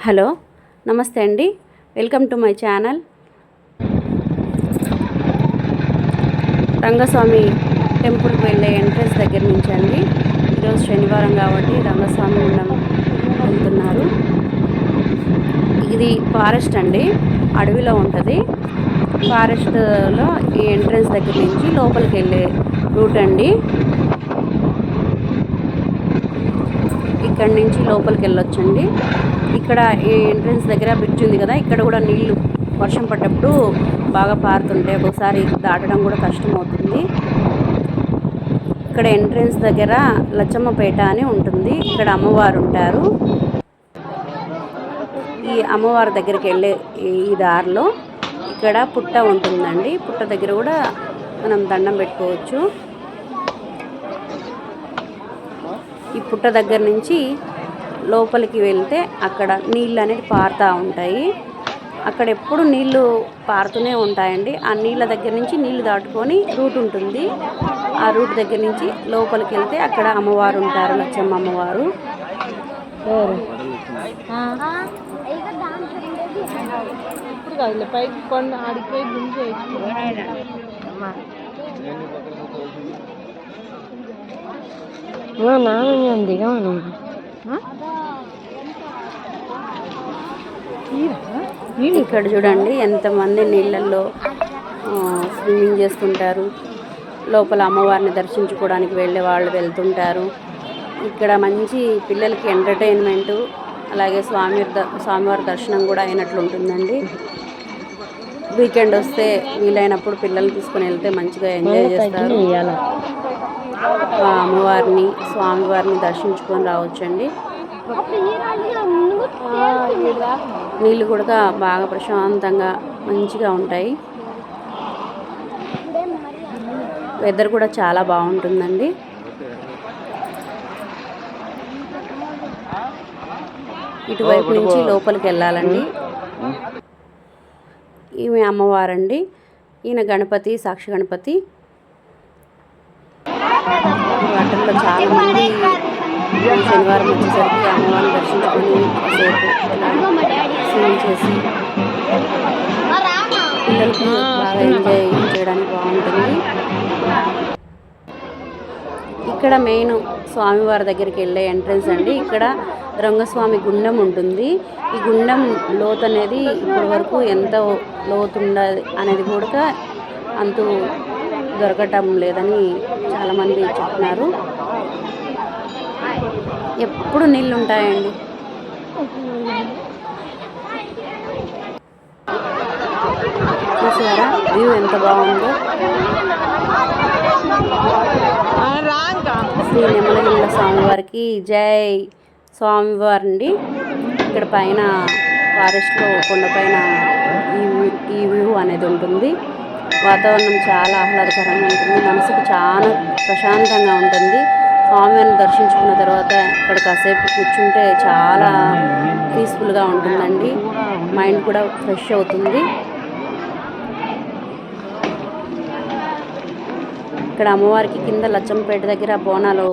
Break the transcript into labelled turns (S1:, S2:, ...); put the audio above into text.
S1: Hello నమస్తే అండి, welcome to my channel. Rangaswamy టెంపుల్కి వెళ్ళే ఎంట్రన్స్ దగ్గర నుంచి అండి. ఈరోజు శనివారం కాబట్టి రంగస్వామి వెళ్తున్నారు. ఇది ఫారెస్ట్ అండి, అడవిలో ఉంటుంది. ఫారెస్ట్లో ఈ ఎంట్రన్స్ దగ్గర నుంచి లోపలికి వెళ్ళే రూట్ అండి. ఇక్కడ నుంచి లోపలికి వెళ్ళొచ్చండి. ఇక్కడ ఈ ఎంట్రన్స్ దగ్గర బ్రిడ్జ్ ఉంది కదా, ఇక్కడ కూడా నీళ్లు వర్షం పడ్డప్పుడు బాగా పారుతుంటాయి. ఒక్కొక్కసారి దాటడం కూడా కష్టం అవుతుంది. ఇక్కడ ఎంట్రన్స్ దగ్గర లచ్చమ్మపేట అని ఉంటుంది. ఇక్కడ అమ్మవారు ఉంటారు. ఈ అమ్మవారి దగ్గరికి వెళ్ళే ఈ దారిలో ఇక్కడ పుట్ట ఉంటుందండి. పుట్ట దగ్గర కూడా మనం దండం పెట్టుకోవచ్చు. ఈ పుట్ట దగ్గర నుంచి లోపలికి వెళ్తే అక్కడ నీళ్ళు అనేది పారుతూ ఉంటాయి. అక్కడ ఎప్పుడు నీళ్లు పారుతూనే ఉంటాయండి. ఆ నీళ్ళ దగ్గర నుంచి నీళ్లు దాటుకొని రూట్ ఉంటుంది. ఆ రూట్ దగ్గర నుంచి లోపలికి వెళ్తే అక్కడ అమ్మవారు ఉంటారు, లచ్చమ్మ అమ్మవారు. ఇక్కడ చూడండి ఎంతమంది నీళ్ళల్లో స్విమ్మింగ్ చేస్తుంటారు. లోపల అమ్మవారిని దర్శించుకోవడానికి వెళ్ళే వాళ్ళు వెళ్తుంటారు. ఇక్కడ మంచి పిల్లలకి ఎంటర్టైన్మెంట్, అలాగే స్వామివారి దర్శనం కూడా అయినట్లు ఉంటుందండి. వీకెండ్ వస్తే వీలైనప్పుడు పిల్లల్ని తీసుకొని వెళ్తే మంచిగా ఎంజాయ్ చేస్తారు. అమ్మవారిని స్వామివారిని దర్శించుకొని రావచ్చండి. నీళ్ళు కూడా బాగా ప్రశాంతంగా మంచిగా ఉంటాయి. వెదర్ కూడా చాలా బాగుంటుందండి. ఇటువైపు నుంచి లోపలికి వెళ్ళాలండి. ఈమె అమ్మవారండి. ఈయన గణపతి, సాక్షి గణపతి. వాటర్లో చాలా మంది శనివారం వచ్చేసరికి అమ్మవారిని దర్శించుకొని స్విమ్ చేసి పిల్లలకి బాగా ఎంజాయ్ చేయడానికి బాగుంటుంది. ఇక్కడ మెయిన్ స్వామివారి దగ్గరికి వెళ్ళే ఎంట్రన్స్ అండి. ఇక్కడ రంగస్వామి గుండం ఉంటుంది. ఈ గుండం లోతు అనేది ఇప్పటి వరకు ఎంత లోతు ఉండదు అనేది కూడా అంతు దొరకటం లేదని చాలామంది చెప్తున్నారు. ఎప్పుడు నీళ్ళు ఉంటాయండి. చూసారా వ్యూ ఎంత బాగుందో. శ్రీ నెమలగిల్ల స్వామివారికి జై. స్వామివారండి. ఇక్కడ పైన ఫారెస్ట్లో కొండపైన ఈ వ్యూ అనేది ఉంటుంది. వాతావరణం చాలా ఆహ్లాదకరంగా ఉంటుంది. మనసుకు చాలా ప్రశాంతంగా ఉంటుంది. స్వామివారిని దర్శించుకున్న తర్వాత ఇక్కడ కాసేపు కూర్చుంటే చాలా పీస్ఫుల్గా ఉంటుందండి. మైండ్ కూడా ఫ్రెష్ అవుతుంది. ఇక్కడ అమ్మవారికి కింద లచ్చంపేట దగ్గర బోనాలు